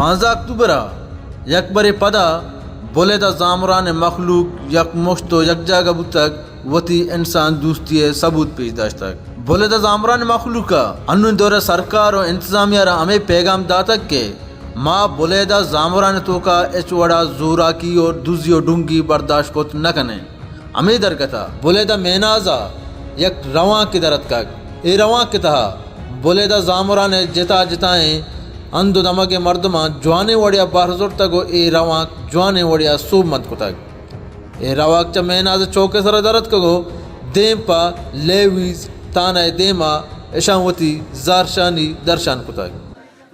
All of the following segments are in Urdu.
15 اکتوبر یک پدا بولیدہ زامران مخلوق یک مشت و یک جگہ بتک وتی انسان دوستی ثبوت پیش داشتک بولیدہ زامران مخلوق انون دور سرکار و انتظامیہ را ہمیں پیغام داتک کہ ماں بولیدہ زامران تو کا اچوڑا زوراکی اور دوزی و ڈونگی برداشت کو نہ کنے ہمیں درکتا بولیدہ مینازا یک رواں کی درد کا اے رواں کی تہا بولیدہ زامران جتا جتائیں اندو دمک مردماں جوانے وڑیا بارزور تک اے رواں جوانے وڑیا سوب مت کو تک اے رواق چا میناز چوکے سر درد کگو دیم پا لیویز تانہ دیما اشانوتی زارشانی درشان کو تک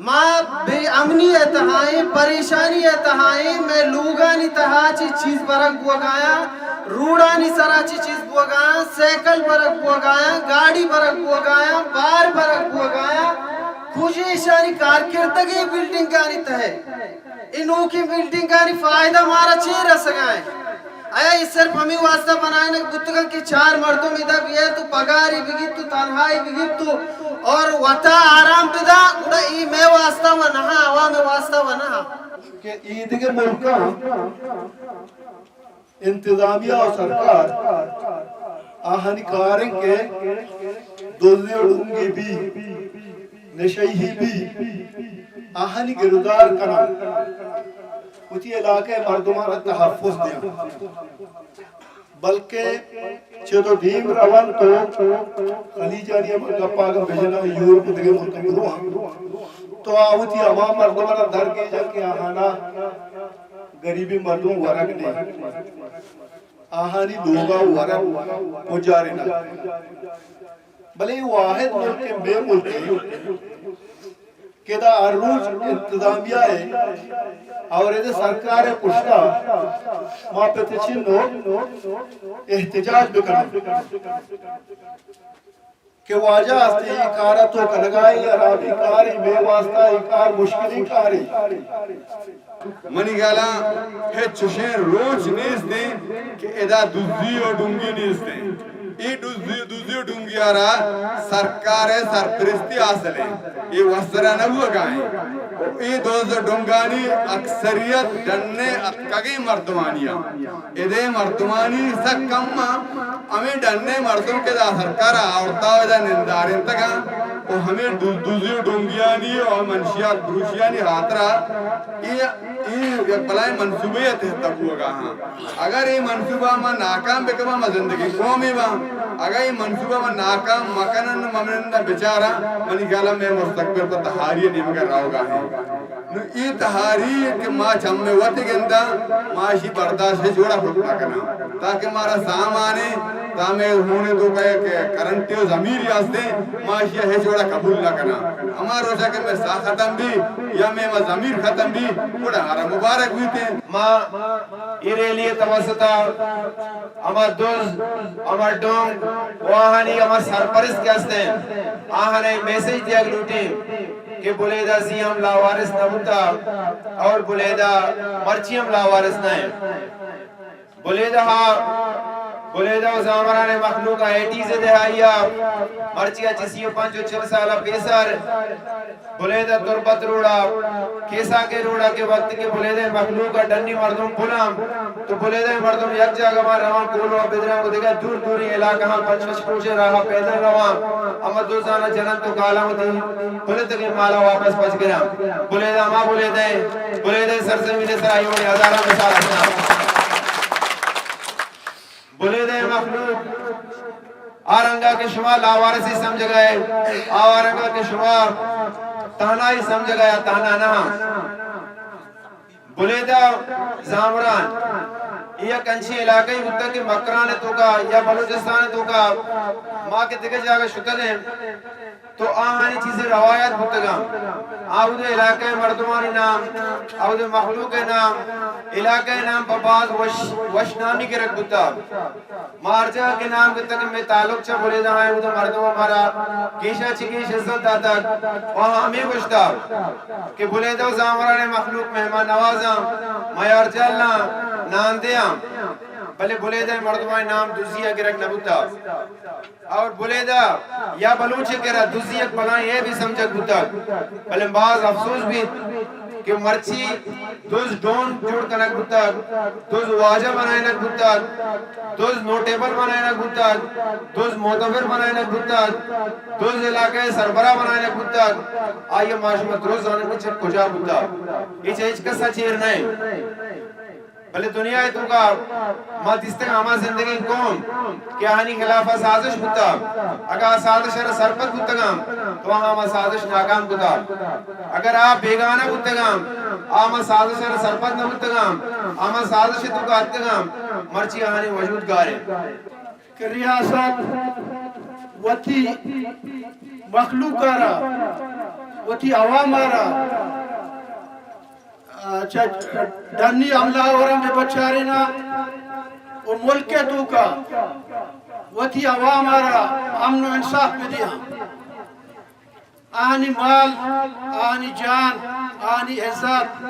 ماں بے امنی اتہائیں پریشانی اتہائیں میں لوگانی تہا چی چیز برک بوگایا روڑانی سرا چی چیز بوگایا سیکل برک بوگایا گاڑی برک بوگایا بار برک بوگایا خوشی اشاری کارکردگی بلڈنگ گانی تہے انہوں کی بلڈنگ گانی فائدہ مارا چی رسگائیں آیا اس صرف ہمیں واسطہ بنائیں کہ بتگا کہ 4 مردوں میں بھی ہے تو پگاری بگیت تو تنہائی بگیت تو اور وطا آرام پیدا اڑا ای میں واسطہ و نہا عوام واسطہ و نہا کہ عید کے ملکہ انتظامیہ اور سرکار آہنی کارن کے دوزی اور ڈونگی بھی نشیہی بھی آہنی گردار کنا اسی علاقے مردمان تحفظ دیا بلکہ چھتو دیم روان تو خلیجانی گپا کا بھیجنا یورپ دگے ملک میں روح تو آوتی عوام مردمان در کے جا کے آہانا غریبی مردوں ورگ نہیں آہانی لوگا ورگ پجارنا بلے واحد ملک بے ملک کہ دا عروج انتظامیہ ہے اور یہ سرکار پشتا ماں پتچنو احتجاج بکنا کہ واجہ ہستے یہ کارا تو کنگائی عرابی کاری بے واسطہ یہ کار مشکلی کاری منی گالا ہے چشیں روچ نیز دیں کہ ادا دوزی و ڈونگی نیز دیں ای دوزی و ڈونگی آرہا سرکار سرپرستی حاصل ہے یہ وسرہ نبو گائیں ای دوزی و ڈونگانی اکثریت ڈننے اتکگی مردمانیاں ادھے مردمانی سا کم ہمیں ڈننے مردم کے دا سرکار آورتا ہو دا نندارین تکا اور ہمیں دوزی و ڈونگیانی اور منشیات بروشیانی ہاترہ یہ بلائیں منصوبیت تحت ہوگا ہاں اگر یہ منصوبہ میں ناکام بکبہ میں زندگی قومی با اگر یہ منصوبہ میں ناکام مکنن ممنندہ بچارا منی گالا میں مستقبل پر تحاریہ نہیں مگر رہو گا ہے یہ تحاریہ کہ ماں چھمیں وقت گندہ معاشی برداشت ہے جوڑا خطبہ کرنا تاکہ مارا سامانے تامیں ہونے تو کہے کہ کرنٹی و ضمیر یاستے معاشی ہے جوڑا قبول نہ کرنا ہمارا روشہ کہ میں سا ختم بھی یا میں ضمیر ختم بھی بڑا ہارا مبارک ہوئی تھے ماں ایرے لیے توسطہ ہمار دوز ہمار ڈونگ وہانی ہمار سرپرست کہستے ہیں آہنے میسیج دیا گلوٹی کہ بلیدہ زیم لاوارس نبوتا اور بلیدہ مرچیم لاوارس نائیں بلیدہ و زامران مخلوق ایٹیز دہائیا مرچیا چسیو 5-6 سالہ پیسر بلیدہ تربت روڑا کیسا کے روڑا کے وقت کے بلیدہ مخلوق ڈنی مردم بلام تو بلیدہ مردم یک جاگہ ماں روان کولو بدران کو دیکھا دور دوری علاقہ ہاں 5-6 پوچھے رہا پیدل روان اما دوزانہ جنن تو کالا ہوتی بلیدہ کے مالا واپس پچ گیا بلیدہ ماں بلیدہ سرزمین سرائی ہوئی ہزارہ مثال اسنا بلیدہ مخلوق آرنگا کے شما لاوارسی سمجھ گئے آرنگا کے شما تانائی سمجھ گیا تانا نہ بلیدہ زامران یہ کنچی علاقہی ہوتا کہ مکران تو کا یا بلوچستان تو کا ماں کے دکھے جاگہ شکل ہے تو آہانی چیزیں روایت ہوتا گا آہود علاقہ مردمانی نام آہود مخلوق نام علاقہ نام بباز وشنامی کے رکھ ہوتا مارجہ کے نام کے تک میں تعلق چا بولے دا ہے وہ مردم ہمارا کیشا چکیش عزت داتا وہاں ہمیں گوشتا کہ بولے دا زامران مخلوق مہمان نوازاں میار جلنا ناندیاں بلے بلیدہ مردمہ نام دوزیہ گرک نبوتا اور بلیدہ یا بلوچ گرہ دوزیہ پلائیں یہ بھی سمجھک بوتا بلے بعض افسوس بھی کہ مرچی دوز ڈون جوڑ کنک بوتا دوز واجہ بنائنک بوتا دوز نوٹیبل بنائنک بوتا دوز معتبر بنائنک بوتا دوز علاقہ سربراہ بنائنک بوتا آئیے معاشمت روز آنے کچھ کجا بوتا ایچ کسا چیر نہیں بلے دنیا ہے تو کا ماتیستک ہما زندگی کون کہ آنی خلافہ سازش ہوتا اگر سازش ہے سرپت ہوتا گام تو وہاں ہما سازش ناکام ہوتا اگر آپ بیگانہ ہوتا گام آما سازش ہے سرپت نہ ہوتا گام آما سازش ہے تو کا ہوتا گام مرچی آنی وجود گارے کہ ریاست وطی مخلوق آرہ وطی عوام آرہ ڈنی عملہ ورم بے بچارینا وہ ملک کے تو کا وطی عوام آرہ امن و انصاف پہ دیا آنی مال آنی جان آنی عزت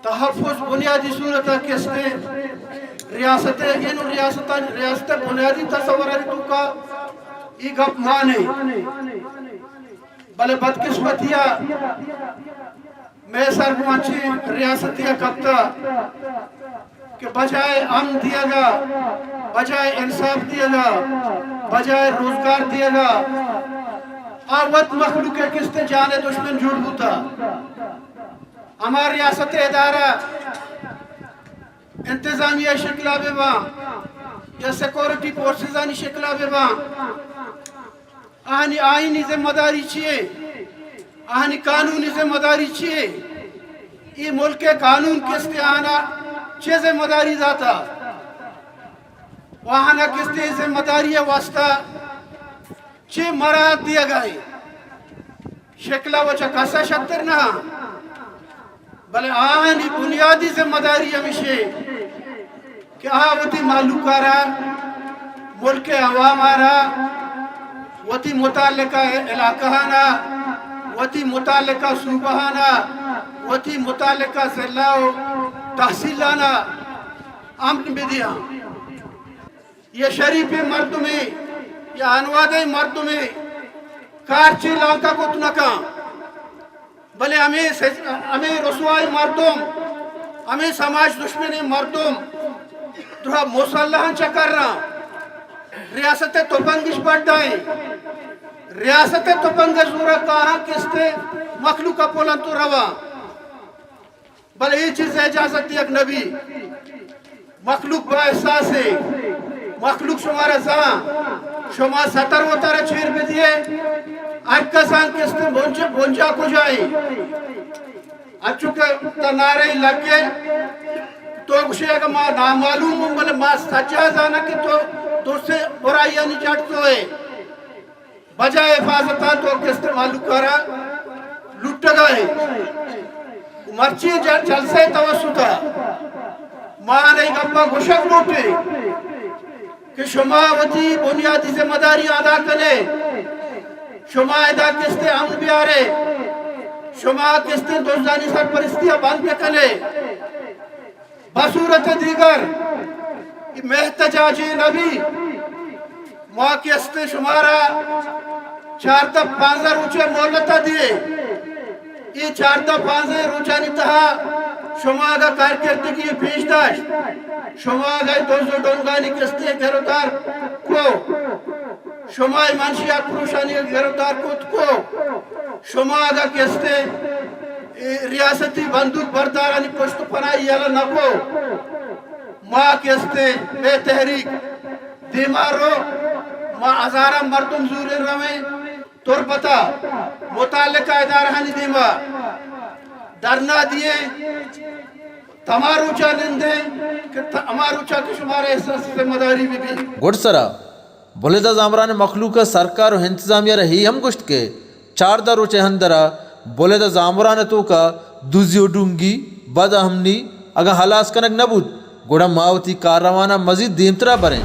تحفظ بنیادی صورتہ کستے ریاستیں انہوں ریاستیں بنیادی تصورات تو کا ایک اپ مانے بلے بدقسمتیاں میں سر پہنچی ریاستیہ کبتا کہ بجائے امن دیا گا بجائے انصاف دیا گا بجائے روزگار دیا گا آوت مخلوق کے کستے جانے دشمن جھوٹ ہوتا ہمارا ریاست ادارہ انتظامیہ شکلہ بے باں یا سیکورٹی فورسزانی شکلہ بے باں آنی آئینی ذمہ داری چیئے آنی قانونی ذمہ داری چھے یہ ملک کے قانون کستے آنا چھے ذمہ داری ذاتا وہاں کستے ذمہ داری واسطہ چھے مراد دیا گئے شکلہ وچہ کسا شکتر نہ بلے آنی بنیادی ذمہ داری ہمیشہ کہ آوتی معلوم کارا ملک عوام آرہ وتی متعلقہ علاقہانا وتی متعلقہ صوبہانا وتی متعلقہ ضلع و تحصیلانا امن بدیا یہ شریف مردمی یہ انوادی مردمی کارچی لانکا کو تنکا بلے ہمیں رسوائی مردم ہمیں سماج دشمنی مردم تو مسلحان چکر رہا ریاست توپنگش بڑھ دائیں ریاست توپنگ زورہ کہاں کستے مخلوق پولن تو روا بل یہ چیز اجازت دیکھ نبی مخلوق با احساس ہے مخلوق شمارا زان شما ستر و تر چیر بھی دیئے ارکا زان کستے بونجا کو جائیں اب چونکہ تنارے لگے تو کچھ ہے کہ ماں نامعلوم ہوں بلے ماں سچا زانا کہ تو دوسرے برائیاں نہیں چاٹتے ہوئے بجائے حفاظتہ تو کستے معلوم کرا لٹ گئے مرچی جلسے توسطہ ماں نے گپا گشک لوٹے کہ شما وطی بنیادی ذمہ داری ادا کرے شما ادا کستے امن بیارے شما کستے دوزانی سرپرستیاں بند کرے بصورت دیگر محتجاج نبی ماں کستے شمارا 4 تا 5 روچے مولتا دیئے یہ 4 تا 5 روچانی تہا شما آگا کارکردگی پیش داشت شما آگا دوزو ڈونگانی کستے گھردار کو شما منشیات پروشانی گھردار کو شما آگا کستے ریاستی بندوق بردارانی پشت پناہی یالا نکو ماں کستے بے تحریک دیمارو ماں ہزارہ مردم زورے رویں تور پتا متعلقہ ادارہانی دیما درنا دیئے تماروچا لندے کہ تماروچا کے شمارے احساس سے مداری بھی گوڑ سرا بولیدہ زامران مخلوق سرکار و انتظامیہ رہی ہم گشت کے 4 دا روچے ہندرہ بولیدہ زامران تو کا دوزیو ڈونگی بد ہمنی اگر حلاس کنک نبود گوڑا ماوتی کار روانہ مزید دیمترہ بریں